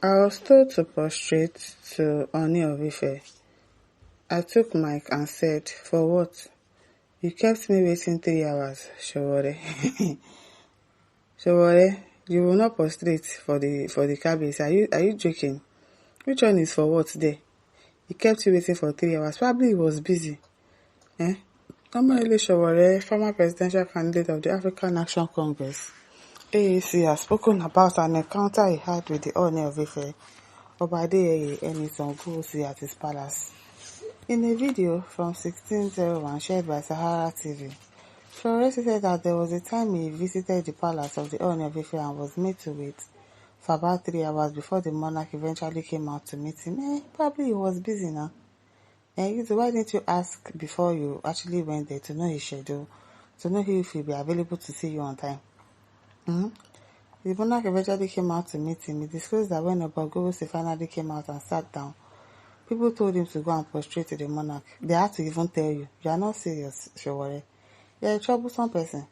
I was told to prostrate to Ooni of Ife. I took mic and said, "For what? You kept me waiting 3 hours, Sowore." Sowore, you will not prostrate for the cabins. Are you joking? Which one is for what there? He kept you waiting for 3 hours. Probably he was busy. Normally Sowore, former presidential candidate of the African Action Congress, AAC, has spoken about an encounter he had with the Ooni of Ife, Obadeye Enitan Gosi, at his palace. In a video from 1601 shared by Sahara TV, Sowore said that there was a time he visited the palace of the Ooni of Ife and was made to wait for about 3 hours before the monarch eventually came out to meet him. Probably he was busy now. Why didn't you ask before you actually went there to know his schedule, to know if he'll be available to see you on time? The monarch eventually came out to meet him. He disclosed that when Obagosi finally came out and sat down, people told him to go and prostrate to the monarch. They had to even tell you are not serious, Sowore. You're a troublesome person.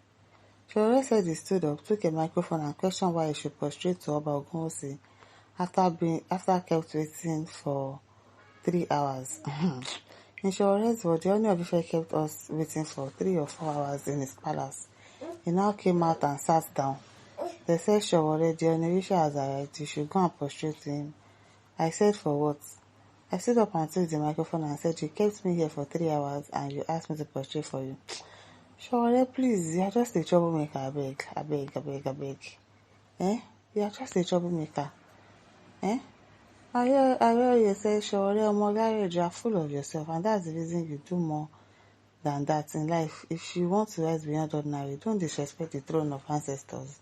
Sowore said he stood up, took a microphone and questioned why he should prostrate to Obagosi after kept waiting for 3 hours. In Sowore's word, the Ooni of Ife kept us waiting for 3 or 4 hours in his palace. He now came out and sat down. They said, "Sowore, the Onisha has arrived. You should go and prostrate to him." I said, "For what?" I stood up and took the microphone and said, "You kept me here for 3 hours and you asked me to prostrate for you." Sowore, please, you are just a troublemaker, I beg. You are just a troublemaker. I hear you say, "Sowore, you are full of yourself, and that's the reason you do more than that in life. If you want to rise beyond ordinary, don't disrespect the throne of ancestors,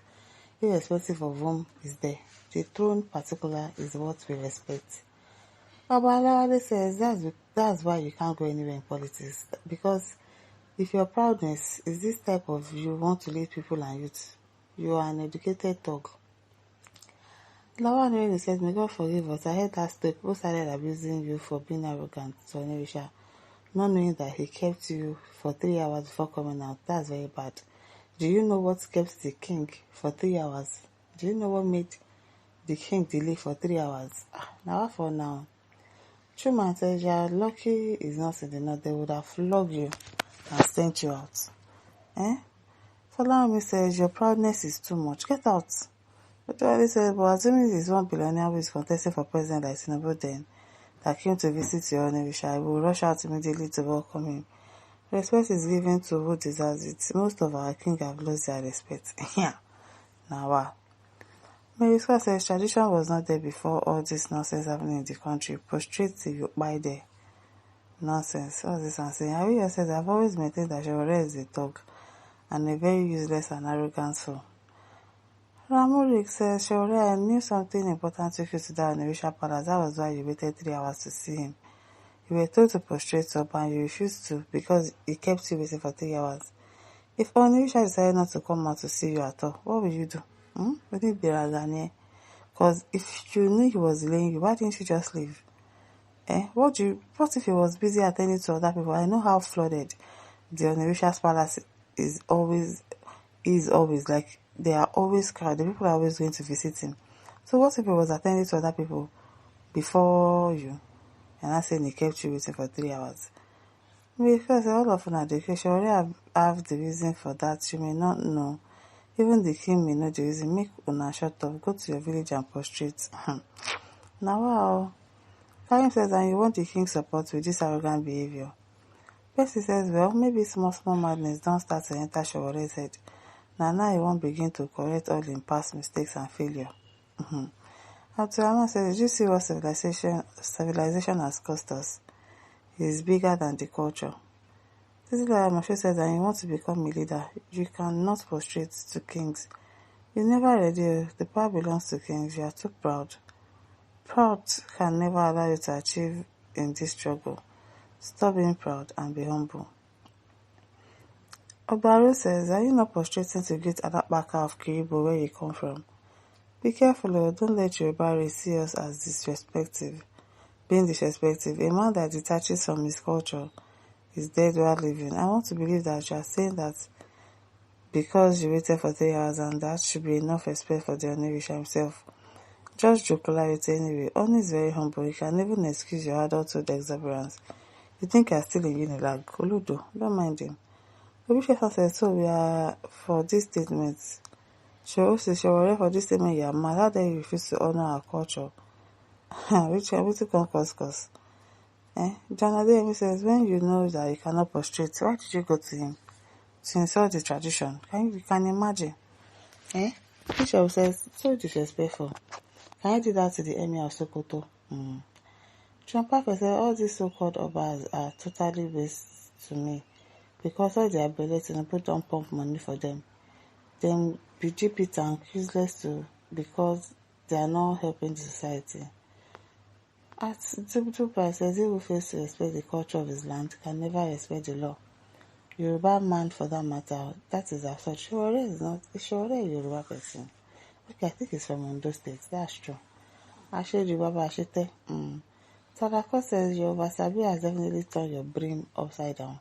irrespective of whom is there. The throne particular is what we respect." Obalawale says that's why you can't go anywhere in politics, because if your proudness is this type of you want to lead people and youth, you are an educated dog. Lawal Nureni says, "May God forgive us. I heard that story. People started abusing you for being arrogant to Onisha, not knowing that he kept you for 3 hours before coming out. That's very bad. Do you know what kept the king for 3 hours? Do you know what made the king delay for 3 hours? Now what for now?" Truman says, "You're lucky is not in the north. They would have flogged you and sent you out." Follow says, "Your proudness is too much. Get out." But said, "But assuming this one billionaire who is contesting for president like Tinubu then, that came to visit your Onisha, I will rush out immediately to welcome him. Respect is given to who deserves it. Most of our king have lost their respect." Now wow. Mary Scott says, "Tradition was not there before all this nonsense happening in the country. Prostrate till you buy there." Nonsense. What's this I'm saying? Abiya says, "I've always maintained that Sowore is a dog and a very useless and arrogant fool." Ramurik says, "Sowore, I knew something important took you to that Onisha palace. That was why you waited 3 hours to see him. You were told to prostrate up and you refused to because he kept you waiting for 3 hours. If Onisha decided not to come out to see you at all, what will you do? Would it be Ragane? Because if you knew he was delaying you, why didn't you just leave? What if he was busy attending to other people? I know how flooded the Onisha's palace is always. Like, they are always crowded. People are always going to visit him. So what if he was attending to other people before you? And I said he kept you waiting for 3 hours. Because all of an education already have the reason for that. You may not know. Even the king may know the reason. Make una shut up. Go to your village and prostrate." Now wow. Karim says, "And you want the king's support with this arrogant behavior?" Percy says, "Well, maybe small madness don't start to enter Sowore's head. Now he won't begin to correct all in past mistakes and failure." Abdulrahman says, "Did you see what civilization has cost us? It is bigger than the culture." This is why Moshe says that you want to become a leader, you cannot prostrate to kings. You never ready. The power belongs to kings. You are too proud. Proud can never allow you to achieve in this struggle. Stop being proud and be humble. Obaru says, "Are you not prostrating to greet Alakbaka of Kiribo where you come from? Be careful, don't let Yoruba see us as being disrespectful. A man that detaches from his culture is dead while living. I want to believe that you are saying that because you waited for 3 hours and that should be enough respect for the Onisha himself. just jocularity anyway. Ooni is very humble. You can even excuse your adulthood exuberance. You think you're still in Unilag. Oludo, don't mind him. Obisefa says, so we are for this statement. Sowore for this statement, you are mad. How dare you refuse to honor our culture? Which come cause. John Adeyemi says, when you know that you cannot prostrate, why did you go to him? To insult the tradition. You can imagine. Bishop says, so disrespectful. Can you do that to the Emir of Sokoto? Trump said, all these so-called obas are totally waste to me because all their ability to put on pump money for them. Then be GP and useless too because they are not helping the society. At Dubai says, he who fails to respect the culture of his land can never respect the law. Yoruba man for that matter, that is as such. Sowore is not, Sowore a Yoruba person. Okay, I think he's from Ondo State, that's true. Ashedi Baba Ashete. Sadako says your wasabi has definitely turned your brain upside down.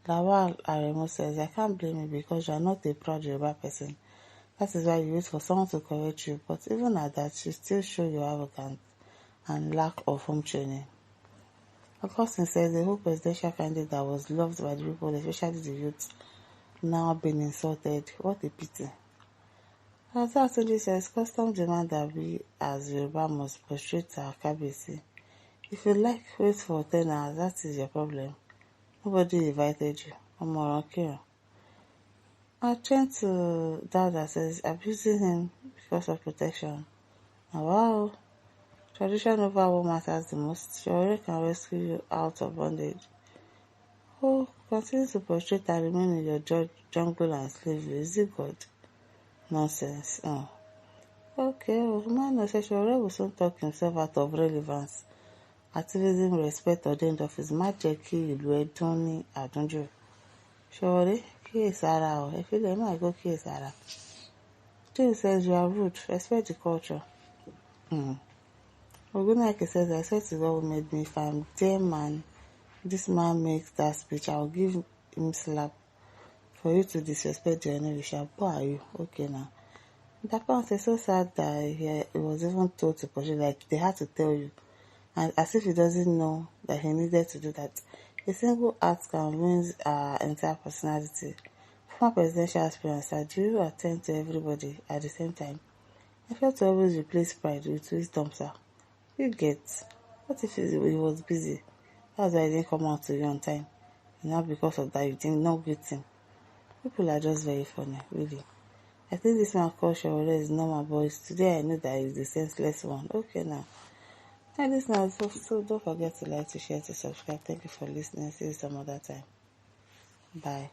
Lawal Aremo says, I can't blame you because you are not a proud Yoruba person. That is why you wait for someone to correct you, but even at that, you still show your arrogance and lack of home training. Augustine says the whole presidential candidate that was loved by the people, especially the youth, now being insulted. What a pity. Atunde says custom demand that we as Yoruba must prostrate our Kabiyesi. If you like wait for 10 hours, that is your problem. Nobody invited you. Omoran I tend to doubt that says abusing him because of protection. Now, wow. Tradition over what matters the most. Sowore can rescue you out of bondage. Oh, continue to prostrate and remain in your jungle and slavery. Is it God? Nonsense. Okay, man, no say Sowore will soon talk himself out of relevance. Activism, respect, ordained office. Má jẹ́ kí ìlú ẹdún ní àdúnjù. Sowore, kíyèsára o. Ẹ fílẹ̀ máa go kíyèsára. Jill says you are rude. Respect the culture. Ogunake says, I swear to God who made me. If I'm there, man, this man makes that speech, I'll give him slap for you to disrespect the Onisha. Who are you? Okay now. That part is so sad that he was even told to pursue, like they had to tell you. And as if he doesn't know that he needed to do that. A single act can ruin our entire personality. Former presidential aspirants, do you attend to everybody at the same time? I felt to always replace pride with wisdom, sir. You get. What if he was busy? That's why I didn't come out to you on time. And now because of that, you did not greet him. People are just very funny, really. I think this man called Sowore is normal, boys. Today I know that he's the senseless one. Okay now. And this now, so don't forget to like, to share, to subscribe. Thank you for listening. See you some other time. Bye.